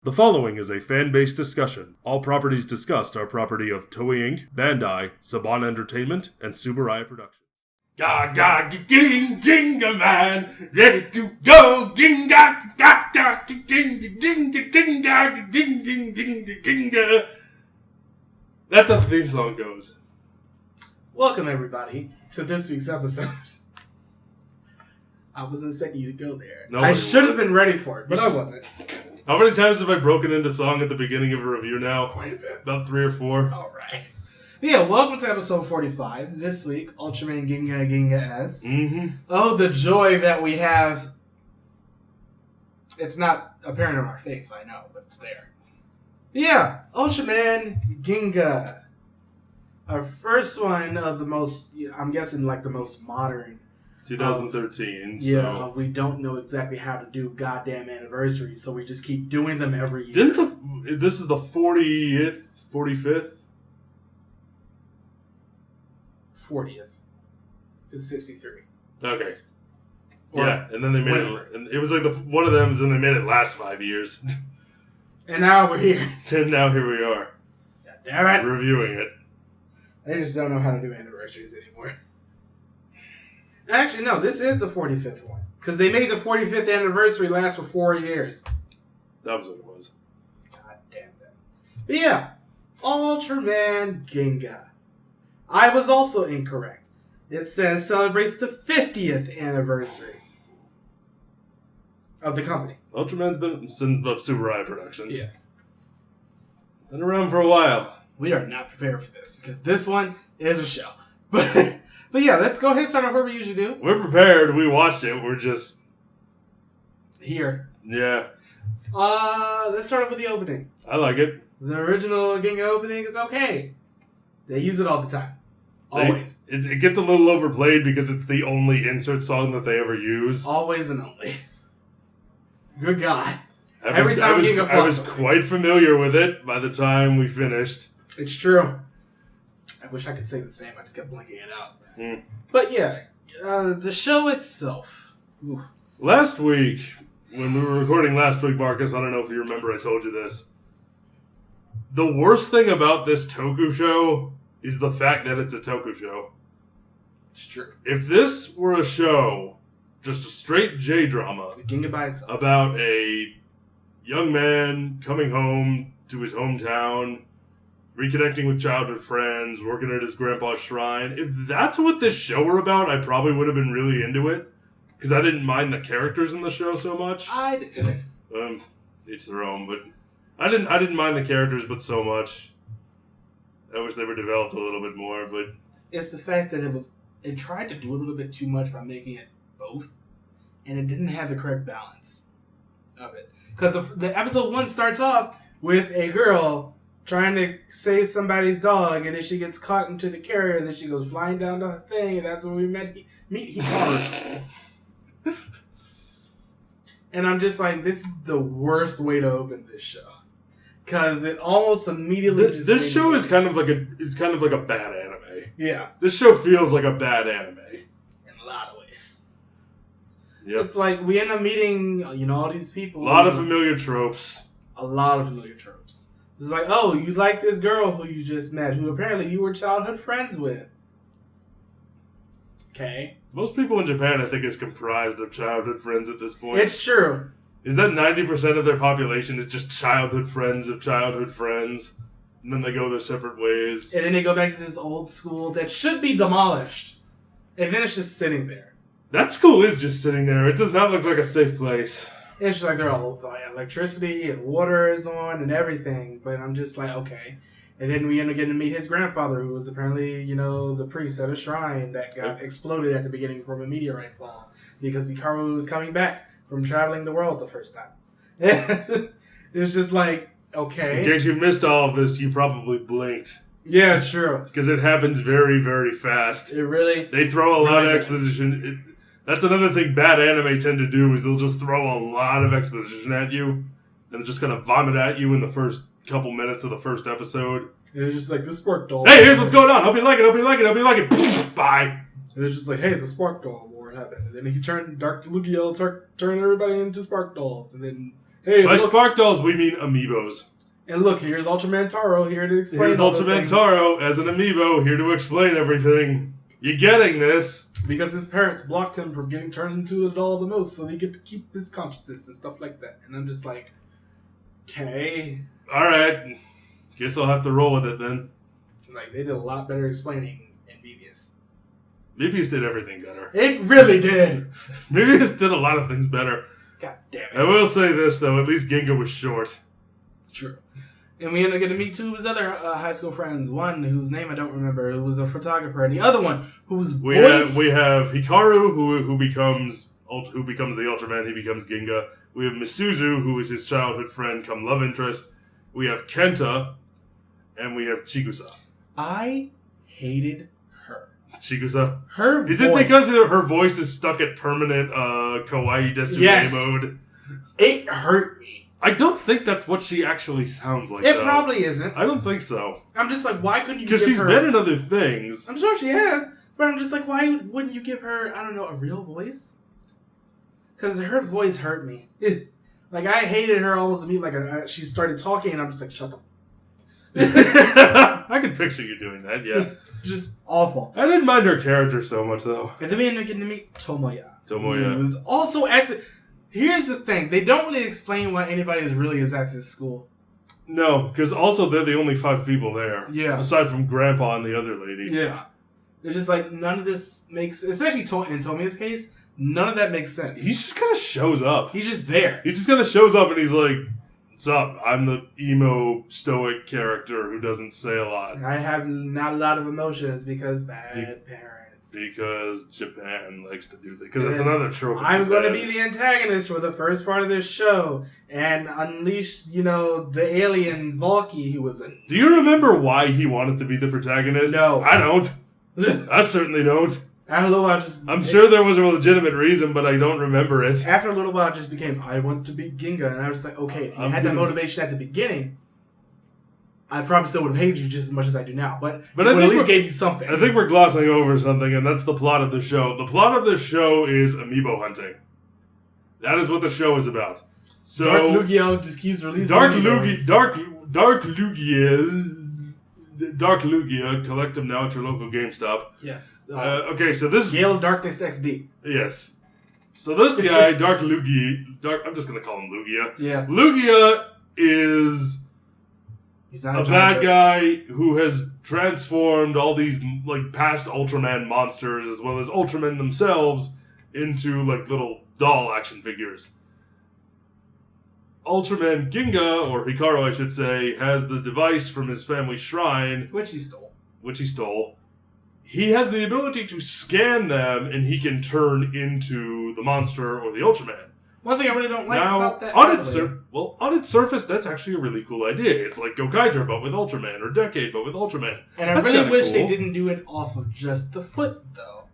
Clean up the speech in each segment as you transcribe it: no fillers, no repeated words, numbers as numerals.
The following is a fan-based discussion. All properties discussed are property of Toei Inc., Bandai, Saban Entertainment, and Subaraya Productions. Gaga Ginga man, ready to go Ginga Gaga Ginga Ginga Ginga Ginga Ginga. That's how the theme song goes. Welcome everybody to this week's episode. I wasn't expecting you to go there. I should have been ready for it, but I wasn't. How many times have I broken into song at the beginning of a review now? Quite a bit. About 3 or 4. Alright. Yeah, welcome to episode 45. This week, Ultraman Ginga S. Mm-hmm. Oh, the joy that we have. It's not apparent on our face, I know, but it's there. Yeah, Ultraman Ginga. Our first one of the most, I'm guessing like the most modern. 2013. Yeah, we don't know exactly how to do goddamn anniversaries, so we just keep doing them every year. This is the 40th? 45th? 40th. It's 63. Okay. Yeah, and then they made it. And it was like one of them, and they made it last 5 years. And now we're here. And now here we are. God damn it. Reviewing it. They just don't know how to do anniversaries anymore. Actually, no, this is the 45th one. Because they made the 45th anniversary last for 4 years. That was what it was. God damn that. But yeah, Ultraman Ginga. I was also incorrect. It says celebrates the 50th anniversary of the company. Ultraman's been since Subaraya Productions. Yeah. Been around for a while. We are not prepared for this because this one is a show. But yeah, let's go ahead and start off where we usually do. We're prepared. We watched it. We're just here. Yeah. Let's start off with the opening. I like it. The original Ginga opening is okay. They use it all the time. Always. It gets a little overplayed because it's the only insert song that they ever use. Always and only. Good God. I was quite familiar with it by the time we finished. It's true. I wish I could say the same. I just kept blinking it out. Mm. But yeah, the show itself. Ooh. Last week, when we were recording last week, Marcus, I don't know if you remember I told you this. The worst thing about this Toku show is the fact that it's a Toku show. It's true. If this were a show, just a straight J-drama, Ginga by itself, about a young man coming home to his hometown, reconnecting with childhood friends, working at his grandpa's shrine. If that's what this show were about, I probably would have been really into it. Because I didn't mind the characters in the show so much. I didn't. Each their own, but I didn't mind the characters but so much. I wish they were developed a little bit more, but it's the fact that it tried to do a little bit too much by making it both, and it didn't have the correct balance of it. Because the episode 1 starts off with a girl trying to save somebody's dog, and then she gets caught into the carrier, and then she goes flying down the thing, and that's when we meet Hikaru. And I'm just like, this is the worst way to open this show, because it almost immediately. This show is kind of like a bad anime. Yeah, this show feels like a bad anime in a lot of ways. Yep. It's like we end up meeting, all these people. A lot of familiar tropes. It's like, oh, you like this girl who you just met, who apparently you were childhood friends with. Okay. Most people in Japan, I think, is comprised of childhood friends at this point. It's true. Is that 90% of their population is just childhood friends of childhood friends? And then they go their separate ways. And then they go back to this old school that should be demolished. And then it's just sitting there. That school is just sitting there. It does not look like a safe place. It's just like they're all like electricity and water is on and everything. But I'm just like, okay. And then we end up getting to meet his grandfather, who was apparently, the priest at a shrine that got exploded at the beginning from a meteorite fall. Because Hikaru was coming back from traveling the world the first time. It's just like, okay. In case you missed all of this, you probably blinked. Yeah, true. Because it happens very, very fast. It really... They throw a lot of exposition. That's another thing bad anime tend to do, is they'll just throw a lot of exposition at you, and just kind of vomit at you in the first couple minutes of the first episode. And it's just like, the spark doll. Hey, here's what's going on. Hope you like it. Bye. And it's just like, hey, the spark doll war happened. And then he turned Dark Lugia, turn everybody into spark dolls. And then Hey, By look, Spark Dolls, we mean amiibos. and look, here's Ultraman Taro here to explain. Here's all the Ultraman things. Taro as an amiibo here to explain everything. You getting this? Because his parents blocked him from getting turned into a doll the most, so he could keep his consciousness and stuff like that. And I'm just like, okay. Alright. Guess I'll have to roll with it then. Like, they did a lot better explaining in Mebius. Mebius did everything better. It really did! Mebius did a lot of things better. God damn it. I will say this, though. At least Ginga was short. True. And we ended up getting to meet two of his other high school friends. One whose name I don't remember, who was a photographer, and the other one whose voice... We have Hikaru, who becomes the Ultraman. He becomes Ginga. We have Misuzu, who is his childhood friend come love interest. We have Kenta, and we have Chigusa. I hated her. Chigusa? Her voice... Is it because her voice is stuck at permanent kawaii desune mode? It hurt me. I don't think that's what she actually sounds like, It probably isn't. I don't think so. I'm just like, why couldn't you give her... Because she's been in other things. I'm sure she has, but I'm just like, why wouldn't you give her, I don't know, a real voice? Because her voice hurt me. Like, I hated her almost to me. Like, she started talking, and I'm just like, shut the I can picture you doing that, yeah. Just awful. I didn't mind her character so much, though. And then we ended up getting to meet Tomoya. Tomoya. Who was also at the... Here's the thing. They don't really explain why anybody really is at this school. No, because also they're the only 5 people there. Yeah. Aside from Grandpa and the other lady. Yeah. They're just like, none of this makes... Especially in Tomoya's case, none of that makes sense. He just kind of shows up. He's just there. He just kind of shows up and he's like, what's up? I'm the emo, stoic character who doesn't say a lot. I have not a lot of emotions because bad parents. Because Japan likes to do that. Because that's another trope. I'm going to be the antagonist for the first part of this show and unleash, the alien Valky who was in... Do you remember why he wanted to be the protagonist? No. I don't. I certainly don't. After a little while, I'm sure there was a legitimate reason, but I don't remember it. After a little while, it just became, I want to be Ginga. And I was like, okay, if you had that motivation at the beginning, I probably still would have hated you just as much as I do now. But it at least gave you something. I think we're glossing over something, and that's the plot of the show. The plot of the show is amiibo hunting. That is what the show is about. So Dark Lugia just keeps releasing Dark amiibos. Dark Lugia, collect them now at your local GameStop. Yes. Okay, so this... Gale of Darkness XD. Yes. So this guy, Dark Lugia... I'm just going to call him Lugia. Yeah. Lugia is... He's not a bad guy who has transformed all these past Ultraman monsters as well as Ultraman themselves into little doll action figures. Ultraman Ginga, or Hikaru I should say, has the device from his family shrine. Which he stole. He has the ability to scan them and he can turn into the monster or the Ultraman. One thing I really don't like about that... on its surface, that's actually a really cool idea. It's like Gokaiger, but with Ultraman, or Decade, but with Ultraman. And I really wish they didn't do it off of just the foot, though.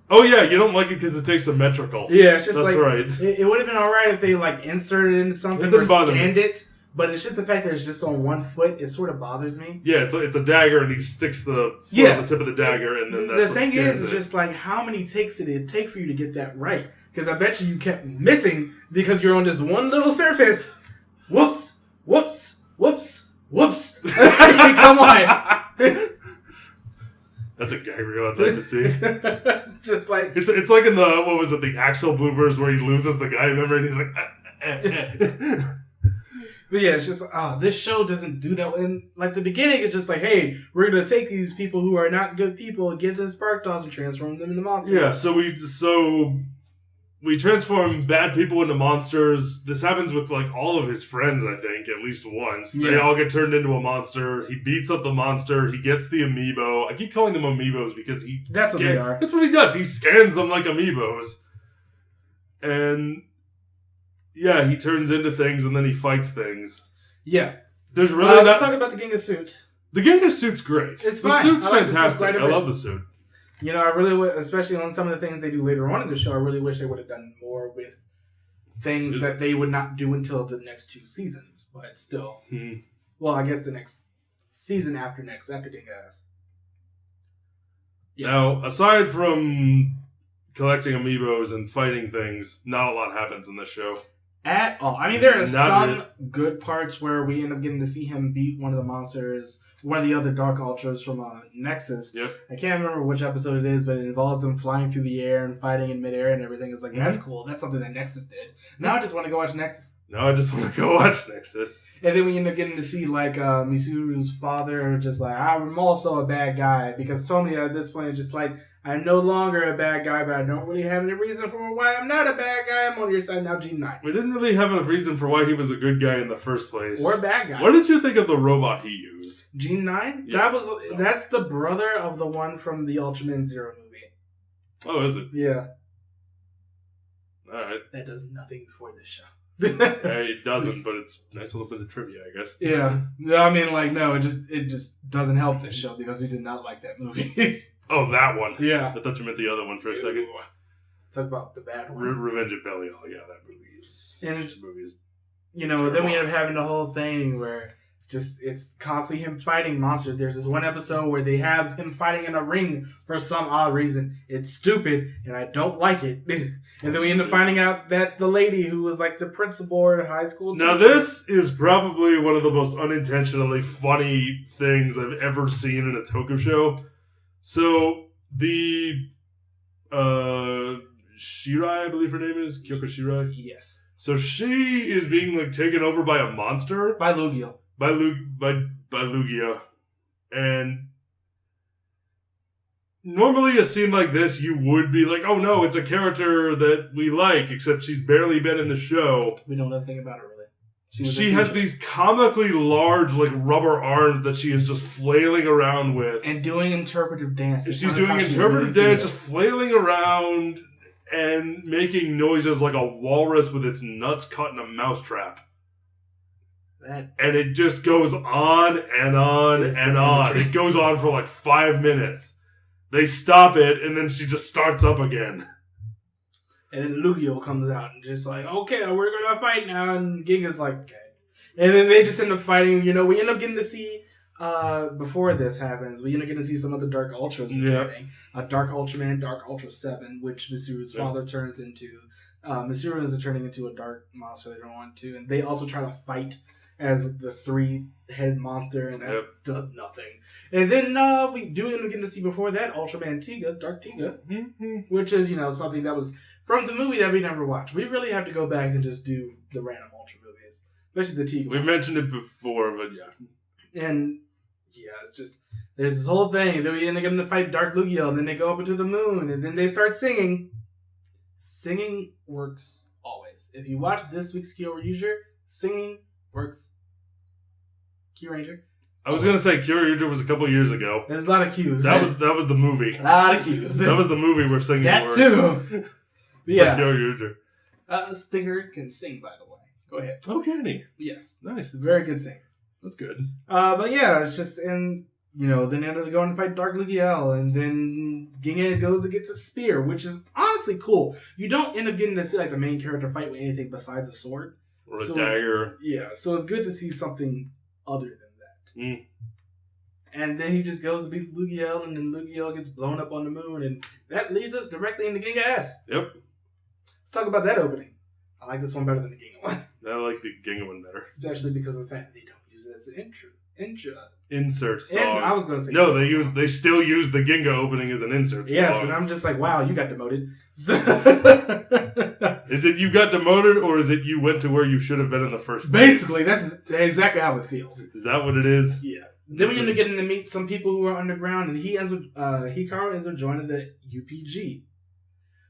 Oh yeah, you don't like it because it's asymmetrical. Yeah, it's just that's right. It would have been alright if they inserted it into something or scanned it, but it's just the fact that it's just on one foot, it sort of bothers me. Yeah, it's a dagger and he sticks the foot on the tip of the dagger and then that's the thing is just how many takes did it take for you to get that right? Because I bet you kept missing because you're on this one little surface. Whoops, whoops, whoops, whoops. Come on. That's a gag reel I'd like to see. Just like... It's like in the Axel bloopers where he loses the guy, remember? And he's like... But yeah, it's just, this show doesn't do that. In the beginning, it's just like, hey, we're going to take these people who are not good people and give them spark dolls and transform them into monsters. Yeah, so we transform bad people into monsters. This happens with all of his friends, I think, at least once. Yeah. They all get turned into a monster. He beats up the monster. He gets the amiibo. I keep calling them amiibos because that's what they are. That's what he does. He scans them like amiibos. And yeah, he turns into things and then he fights things. Yeah. There's really let's talk about the Ginga suit. The Ginga suit's great. It's the fine. suit's fantastic. I love the suit. I really would, especially on some of the things they do later on in the show, I really wish they would have done more with things that they would not do until the next 2 seasons. But still. Well, I guess the next season after Ginga S. Yeah. Now, aside from collecting amiibos and fighting things, not a lot happens in this show. At all. I mean, there are Not some really. good parts where we end up getting to see him beat one of the monsters, one of the other Dark Ultras from Nexus. Yep. I can't remember which episode it is, but it involves them flying through the air and fighting in midair and everything. It's like, that's cool. That's something that Nexus did. Now I just want to go watch Nexus. No, I just want to go watch Nexus. And then we end up getting to see, like, Misuru's father just like, I'm also a bad guy. Because Tomi at this point is just like, I'm no longer a bad guy, but I don't really have any reason for why I'm not a bad guy. I'm on your side now, G9. We didn't really have a reason for why he was a good guy in the first place. Or a bad guy. What did you think of the robot he used? G9? Yeah. That's the brother of the one from the Ultraman Zero movie. Oh, is it? Yeah. Alright. That does nothing for this show. It doesn't, but it's a nice little bit of trivia, I guess. Yeah. I mean, like, no, it just doesn't help this show because we did not like that movie. Oh, that one. Yeah. I thought you meant the other one for a second. Talk about the bad one. Revenge of Belial. Yeah, that movie is... You know, then we end up having the whole thing where it's constantly him fighting monsters. There's this one episode where they have him fighting in a ring for some odd reason. It's stupid, and I don't like it. And then we end up finding out that the lady who was like the principal or high school teacher. Now, this is probably one of the most unintentionally funny things I've ever seen in a Toku show. So, the Shirai, I believe her name is, Kyoko Shirai. Yes. So she is being like taken over by a monster. By Lugia. By Lugia. And normally a scene like this, you would be like, oh no, it's a character that we like, except she's barely been in the show. We don't know anything about her, really. She has these comically large, like, rubber arms that she is just flailing around with. And doing interpretive dance. She's doing interpretive dance, just flailing around and making noises like a walrus with its nuts caught in a mousetrap. And it just goes on and on and on. It goes on for like 5 minutes. They stop it, and then she just starts up again. And then Lugia comes out and just like, okay, we're going to fight now. And Ginga's like, okay. And then they just end up fighting. You know, we end up getting to see, before this happens, we end up getting to see some of the Dark Ultras returning. Dark Ultraman, Dark Ultra 7, which Misuru's father turns into. Misuru is turning into a dark monster they don't want to. And they also try to fight as the 3-head monster, and that does nothing. And then we do end up getting to see before that Ultraman Tiga, Dark Tiga, which is, you know, something that was from the movie that we never watched. We really have to go back and just do the random Ultra movies, especially the Tiga. We've mentioned it before, but yeah. And yeah, it's just, there's this whole thing, and then we end up getting to fight Dark Lugia, and then they go up into the moon, and then they start singing. Singing works always. If you watch this week's Kyoryuger, singing works. Kyuranger. I was gonna say Kyoryuger was a couple years ago. There's a lot of cues. That was the movie. A lot of cues. That was the movie where singing that works. too. Yeah. Kyoryuger. Stinger can sing, by the way. Go ahead. Oh, can he? Yes. Nice. Very good singer. That's good. But yeah, it's just, and you know, then they end up going to fight Dark Lugia, and then Ginga goes and gets a spear, which is honestly cool. You don't end up getting to see like the main character fight with anything besides a sword. Or a dagger. Yeah, so it's good to see something other than that. And then he just goes and beats Lugia, and then Lugia gets blown up on the moon, and that leads us directly into Ginga S. Yep. Let's talk about that opening. I like this one better than the Ginga one. I like the Ginga one better. Especially because of the fact that they don't use it as an insert song. And I was going to say no, they still use the Ginga opening as an insert song. Yes, and I'm just like, wow, you got demoted. Is it you got demoted, or is it you went to where you should have been in the first place? Basically, that's exactly how it feels. Is that what it is? Yeah. Then we end up getting to meet some people who are underground, and Hikaru ends up joining the UPG,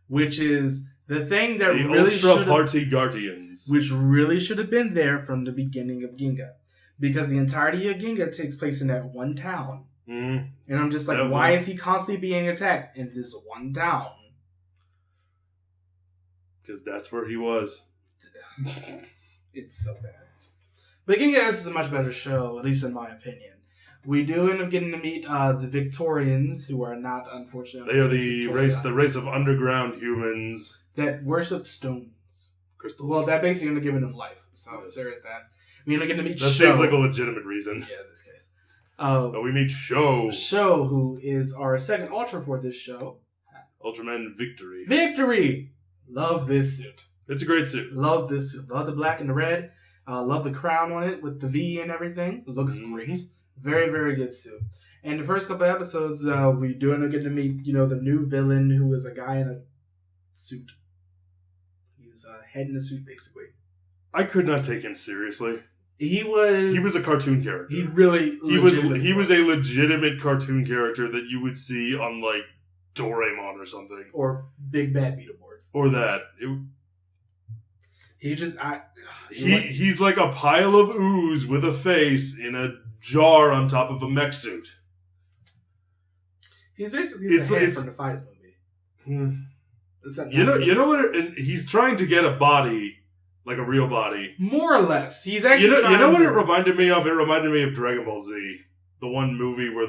which is the thing that the really Ultra Party Guardians, which really should have been there from the beginning of Ginga, because the entirety of Ginga takes place in that one town. And I'm just like, why is he constantly being attacked in this one town? Because that's where he was. It's so bad. But Ginga S is a much better show, at least in my opinion. We do end up getting to meet the Victorians, who are not, unfortunately, they are the race of underground humans that worship stones. Crystals. Well, that basically end up giving them life. So there is that. We end up getting to meet That Sho. seems like a legitimate reason. Yeah, in this case. But we meet Sho. Sho, who is our second Ultra for this show. Ultraman Victory. Victory! Love this suit. It's a great suit. Love this suit. Love the black and the red. Love the crown on it with the V and everything. It looks great. Very, very good suit. And the first couple episodes, we do end up getting to meet, the new villain who is a guy in a suit. He's a head in a suit, basically. I could not take him seriously. He was a cartoon character. He really he was a legitimate cartoon character that you would see on like Doraemon or something, or Big Bad Beetleborgs, or that. He's like a pile of ooze with a face in a jar on top of a mech suit. He's basically the head from the Fives movie. You know what? And he's trying to get a body. Like a real body. More or less. He's actually You know what it reminded me of? It reminded me of Dragon Ball Z. The one movie where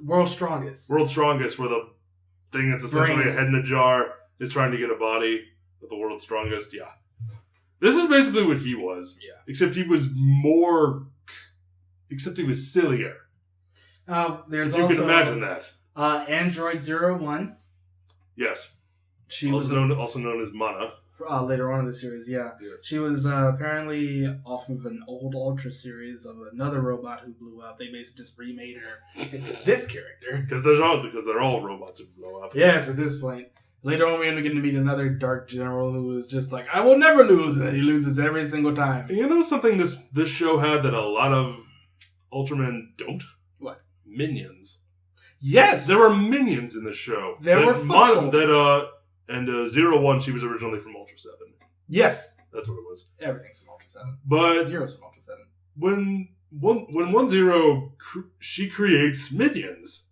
World's Strongest. World's Strongest, where the thing that's essentially a head in a jar is trying to get a body with the World's Strongest. Yeah. This is basically what he was. Yeah. Except he was more... Except he was sillier. There's you can imagine that. Android 01. Yes. She also known as Mana. Later on in the series, yeah. She was apparently off of an old Ultra series of another robot who blew up. They basically just remade her into this character. Because they're all robots who blow up. Yes, at this point. Later on, we end up getting to meet another Dark General who is just like, I will never lose, and he loses every single time. You know something this show had that a lot of Ultramen don't? What? Minions. Yes! There were minions in the show. There were foot soldiers. And 01, she was originally from Ultra 7. Yes. That's what it was. Everything's from Ultra 7. But Zero's from Ultra 7. When 10, she creates minions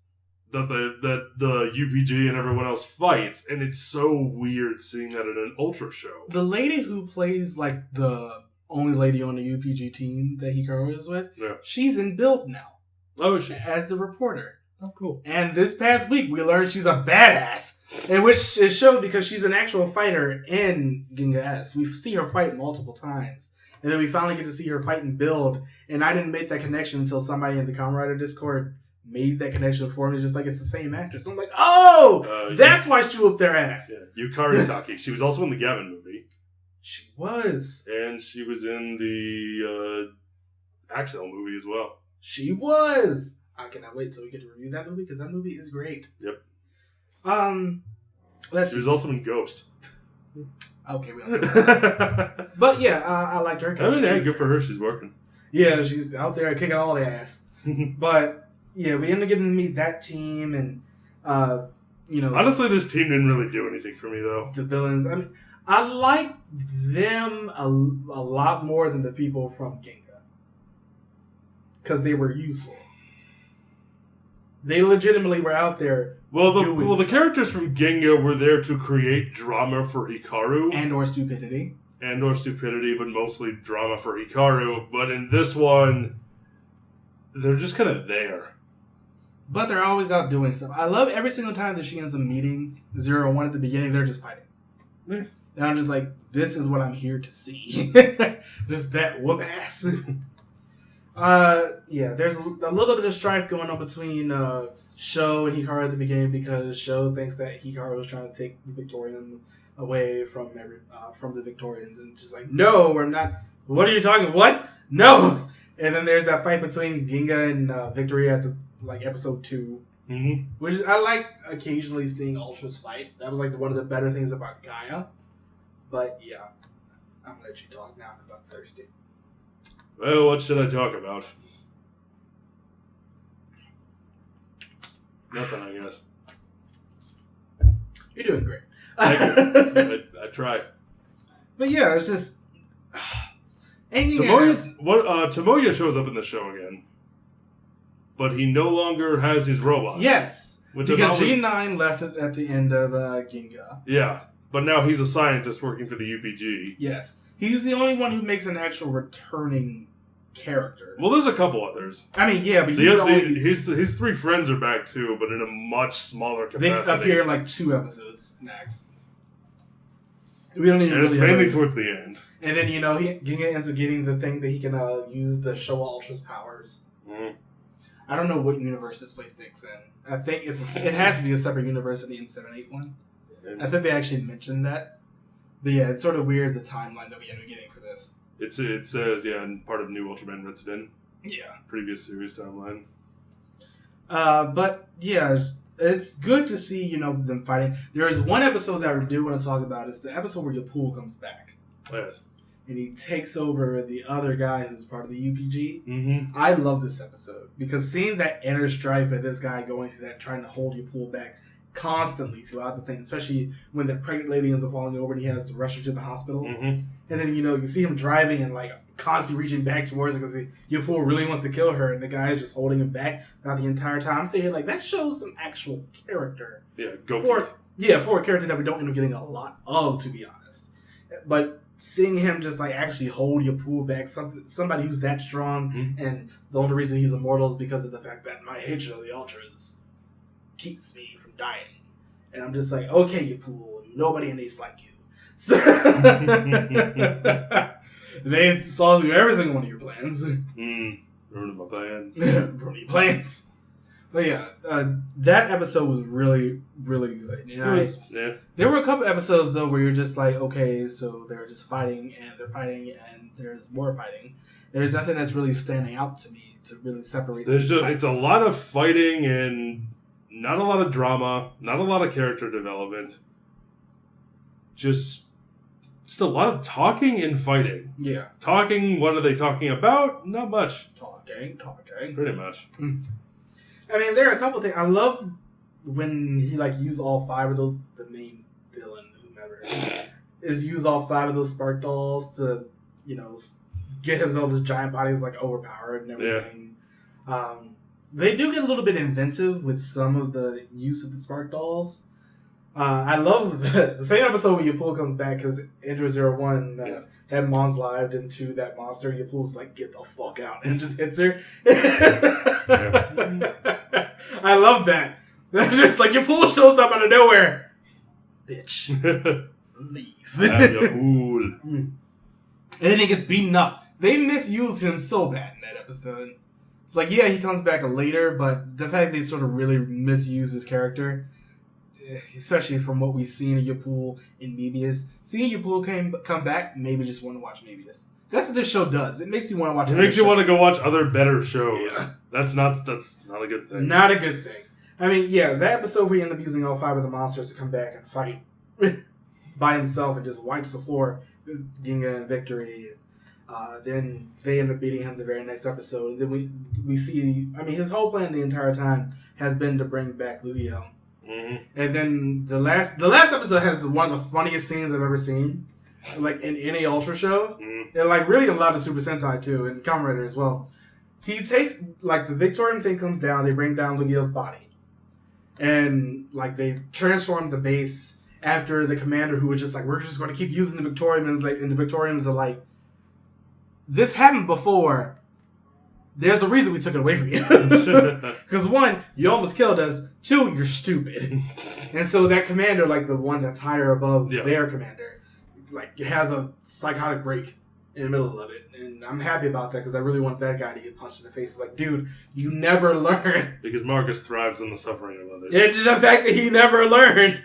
that the UPG and everyone else fights, and it's so weird seeing that in an Ultra show. The lady who plays like the only lady on the UPG team that Hikaru is with, she's in Build now. Oh, is she? As the reporter. Oh, cool. And this past week, we learned she's a badass. In which is showed because she's an actual fighter in Ginga S. We see her fight multiple times. And then we finally get to see her fight and Build. And I didn't make that connection until somebody in the Kamen Rider Discord made that connection for me. Just like it's the same actress. I'm like, that's why she whooped their ass. Yeah, Yukari Taki. She was also in the Gavin movie. She was. And she was in the Axel movie as well. She was. I cannot wait till we get to review that movie because that movie is great. Yep. She was also in Ghost. Okay, we don't do that. But yeah, I liked her. I mean, good for her. She's working. Yeah, she's out there kicking all the ass. But yeah, we ended up getting to meet that team, and honestly, this team didn't really do anything for me though. The villains. I mean, I like them a lot more than the people from Ginga because they were useful. They legitimately were out there. The characters from Ginga were there to create drama for Hikaru. And or stupidity, but mostly drama for Hikaru. But in this one, they're just kind of there. But they're always out doing stuff. I love every single time that she ends up meeting 01 at the beginning, they're just fighting. Yeah. And I'm just like, this is what I'm here to see. Just that whoop ass. There's a little bit of strife going on between Sho and Hikaru at the beginning because Sho thinks that Hikaru is trying to take the Victorian away from the Victorians, and just like, no, I'm not. What are you talking? What? No. And then there's that fight between Ginga and Victory at the episode 2, which I like occasionally seeing Ultras fight. That was one of the better things about Gaia. But yeah, I'm gonna let you talk now because I'm thirsty. Well, what should I talk about? Nothing, I guess. You're doing great. I try. But yeah, it's just... Tomoya shows up in the show again. But he no longer has his robots. Yes. Because G9 left it at the end of Ginga. Yeah. But now he's a scientist working for the UPG. Yes. He's the only one who makes an actual returning character. Well, there's a couple others. I mean, yeah, but his 3 friends are back too, but in a much smaller capacity. They appear in 2 episodes max. We don't even. And it's mainly towards the end. And then Ginga ends up getting the thing that he can use the Showa Ultra's powers. Mm-hmm. I don't know what universe this place takes in. I think it has to be a separate universe than the M78 one. I think they actually mentioned that. But yeah, it's sort of weird the timeline that we end up getting for this. It says, and part of New Ultraman written in. Yeah. Previous series timeline. But yeah, it's good to see, them fighting. There is one episode that I do want to talk about. It's the episode where Yapul comes back. Yes. And he takes over the other guy who's part of the UPG. Mm-hmm. I love this episode because seeing that inner strife of this guy going through that, trying to hold Yapul back constantly throughout the thing, especially when the pregnant lady ends up falling over and he has to rush her to the hospital. Mm-hmm. And then, you see him driving and constantly reaching back towards her because Yapul really wants to kill her and the guy is just holding him back throughout the entire time. I'm saying that shows some actual character. Yeah, for a character that we don't end up getting a lot of, to be honest. But seeing him just actually hold Yapul back, somebody who's that strong, and the only reason he's immortal is because of the fact that my hatred of the Ultras keeps me from dying. And I'm just like, okay, Yapul, nobody in Ace like you. So they saw through every single one of your plans. Ruining my plans. Ruining your plans. But yeah, that episode was really, really good. There were a couple episodes, though, where you're just like, okay, so they're just fighting, and they're fighting, and there's more fighting. There's nothing that's really standing out to me to really separate these fights. It's a lot of fighting and not a lot of drama, not a lot of character development. Just a lot of talking and fighting. Yeah. Talking, what are they talking about? Not much. Talking. Pretty much. I mean, there are a couple things. I love when he used all 5 of those. The main villain, whomever, is used all 5 of those spark dolls to, get himself this giant bodies overpowered and everything. Yeah. They do get a little bit inventive with some of the use of the spark dolls. I love the same episode when Yapul comes back because Android 01 had Mons lived into that monster. And Yapul's get the fuck out, and just hits her. I love that. That's just Yapul shows up out of nowhere. Bitch. Leave. Yapul. And then he gets beaten up. They misuse him so bad in that episode. It's he comes back later, but the fact they sort of really misuse his character, especially from what we've seen of Yapul in Mebius. Seeing Yapul come back, maybe just want to watch Mebius. That's what this show does. It makes you want to watch. It makes you want to go watch other better shows. Yeah. That's not a good thing. Not a good thing. I mean, yeah, that episode where he ended up using all 5 of the monsters to come back and fight by himself and just wipes the floor, Ginga and Victory. Then they end up beating him the very next episode. Then we see. I mean, his whole plan the entire time has been to bring back Lugiel. Mm-hmm. And then the last episode has one of the funniest scenes I've ever seen, in any Ultra show, and really a lot of Super Sentai too, and Kamen Rider as well. He takes the Victorian thing comes down, they bring down Lugiel's body, and they transform the base after the commander who was just we're just going to keep using the Victorians, and the Victorians are this happened before. There's a reason we took it away from you. Because 1, you almost killed us. 2, you're stupid. And so that commander, the one that's higher above their commander, has a psychotic break in the middle of it. And I'm happy about that because I really want that guy to get punched in the face. It's dude, you never learn. Because Marcus thrives on the suffering of others. And the fact that he never learned.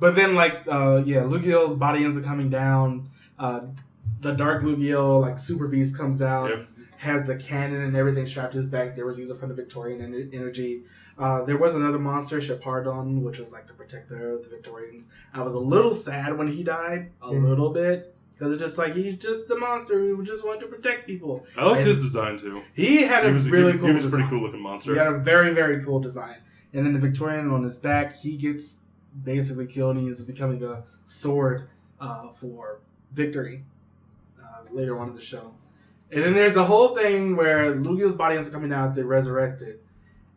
But then, Lugiel's body ends up coming down. The Dark Lugiel, Super Beast comes out. Yep. Has the cannon and everything strapped to his back. They were using from the Victorian energy. There was another monster, Shepardon, which was the protector of the Victorians. I was a little sad when he died, a little bit, because it's just he's just the monster who just wanted to protect people. I liked his design too. He had a really cool design. He was a pretty cool looking monster. He had a very, very cool design. And then the Victorian on his back, he gets basically killed and he is becoming a sword for victory later on in the show. And then there's the whole thing where Lugiel's body ends up coming out, they resurrect it.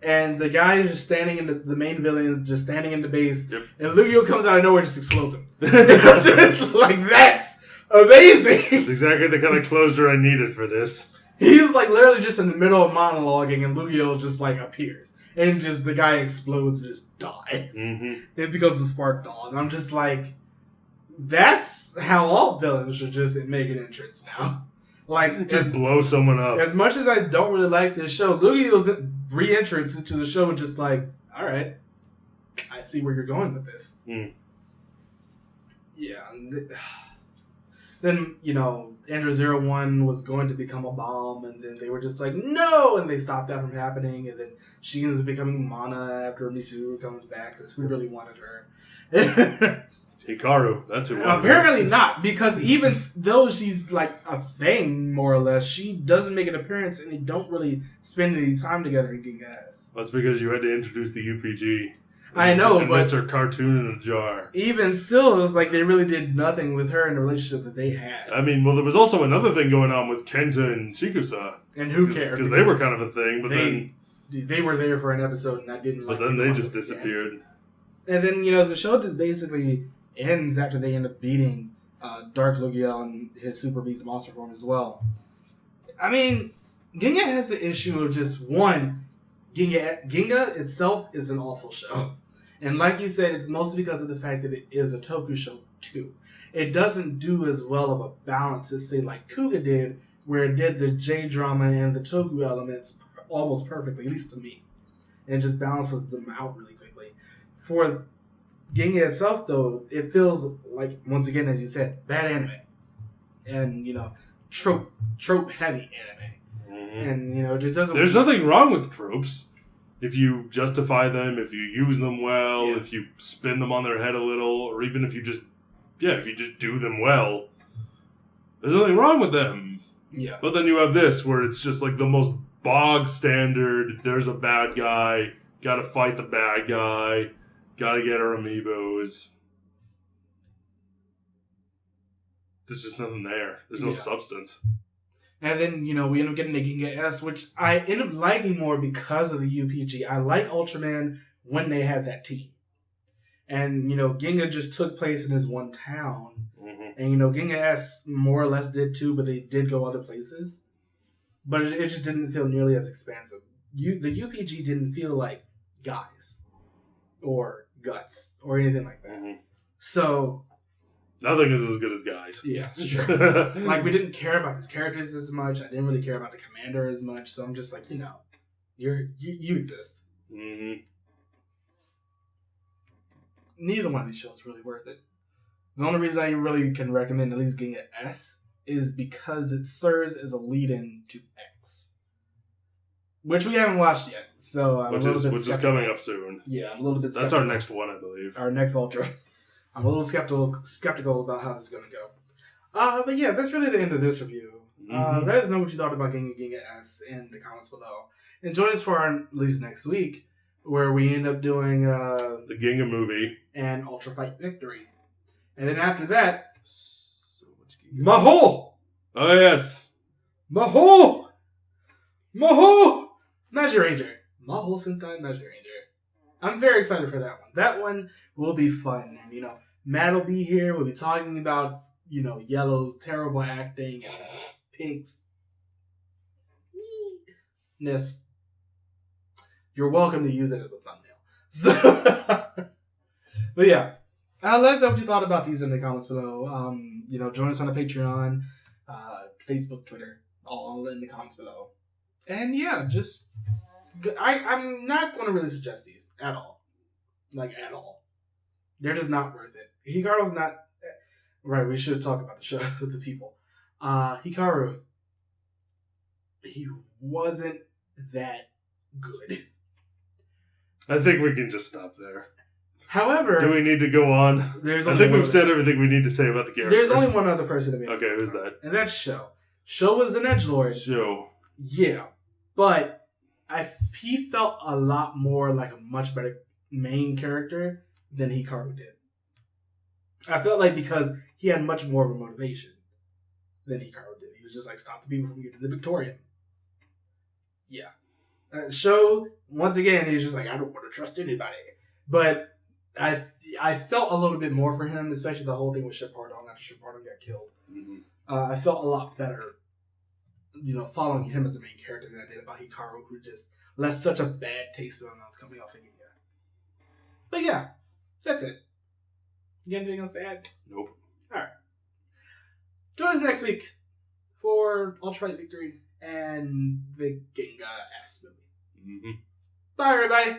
And the guy is just standing in the main villain is just standing in the base. Yep. And Lugiel comes out of nowhere and just explodes him. Just that's amazing. That's exactly the kind of closure I needed for this. He was literally just in the middle of monologuing and Lugiel just appears. And just the guy explodes and just dies. Mm-hmm. It becomes a spark doll. And I'm just that's how all villains should just make an entrance now. Just blow someone up. As much as I don't really like this show, Lugiel's re-entrance into the show was just all right, I see where you're going with this. Yeah. Then, Android 01 was going to become a bomb, and then they were just like, no! And they stopped that from happening, and then she ends up becoming Mana after Mitsuru comes back, because we really wanted her. Hikaru, that's who. Apparently not, because even though she's like a thing, more or less, she doesn't make an appearance, and they don't really spend any time together in Ginga S. That's because you had to introduce the UPG. I know, but Mr. Cartoon in a jar. Even still, it's like they really did nothing with her in the relationship that they had. I mean, well, there was also another thing going on with Kenta and Chigusa. And who cared? Because they were kind of a thing, but they were there for an episode, and I didn't like. But then they just disappeared. And then the show just basically ends after they end up beating Dark Lugia in his Super Beast monster form as well. I mean, Ginga has the issue of just one. Ginga itself is an awful show. And like you said, it's mostly because of the fact that it is a Toku show, too. It doesn't do as well of a balance as, say, like Kuga did, where it did the J-drama and the Toku elements almost perfectly, at least to me. And it just balances them out really quickly. For Ginga itself, though, it feels like, once again, as you said, bad anime. And, trope-heavy anime. Mm-hmm. And, it just doesn't... There's nothing wrong with tropes. If you justify them, if you use them well, if you spin them on their head a little, or even if you just do them well, there's nothing wrong with them. Yeah. But then you have this, where it's just like the most bog standard, there's a bad guy, gotta fight the bad guy, gotta get our amiibos. There's just nothing there. There's no substance. And then, we end up getting the Ginga S, which I end up liking more because of the UPG. I like Ultraman when they had that team. And, Ginga just took place in this one town. Mm-hmm. And, Ginga S more or less did too, but they did go other places. But it just didn't feel nearly as expansive. The UPG didn't feel like guys or guts or anything like that. Mm-hmm. So... Nothing is as good as guys. Yeah, sure. Like, we didn't care about these characters as much. I didn't really care about the commander as much. So I'm just like, you exist. Mm-hmm. Neither one of these shows is really worth it. The only reason I really can recommend at least Ginga S is because it serves as a lead-in to X. Which we haven't watched yet. So I'm which is coming up soon. Yeah, I'm a little bit That's our next one, I believe. Our next Ultra. I'm a little skeptical about how this is going to go. But yeah, that's really the end of this review. Let us know what you thought about Ginga S in the comments below. And join us for at least next week, where we end up doing the Ginga movie and Ultra Fight Victory. And then after that, Mahou! Oh, yes. Mahou Magiranger. Mahou Sentai Magiranger. I'm very excited for that one. That one will be fun. And, Matt will be here. We'll be talking about, Yellow's terrible acting and Pink's ness. You're welcome to use it as a thumbnail. So, but yeah. Let us know what you thought about these in the comments below. Join us on the Patreon, Facebook, Twitter, all in the comments below. And yeah, just... I'm not going to really suggest these at all. Like, at all. They're just not worth it. Hikaru's not... Right, we should talk about the show with the people. Hikaru, he wasn't that good. I think we can just stop there. However... Do we need to go on? I think we've said everything we need to say about the characters. There's only one other person to be Okay, who's that? And that's Sho. Sho was an edgelord. Sho. Yeah. But he felt a lot more like a much better main character than Hikaru did. I felt like because he had much more of a motivation than Hikaru did. He was just like, stop the people from getting the Victorian. Yeah. Sho, once again, he's just like, I don't want to trust anybody. But I felt a little bit more for him, especially the whole thing with Shepardon after Shepardon got killed. Mm-hmm. I felt a lot better, following him as a main character than I did about Hikaru, who just left such a bad taste in my mouth coming off of Ginga. But yeah, that's it. You got anything else to add? Nope. Alright. Join us next week for Ultra Fight Victory and the Ginga S movie. Mm-hmm. Bye, everybody.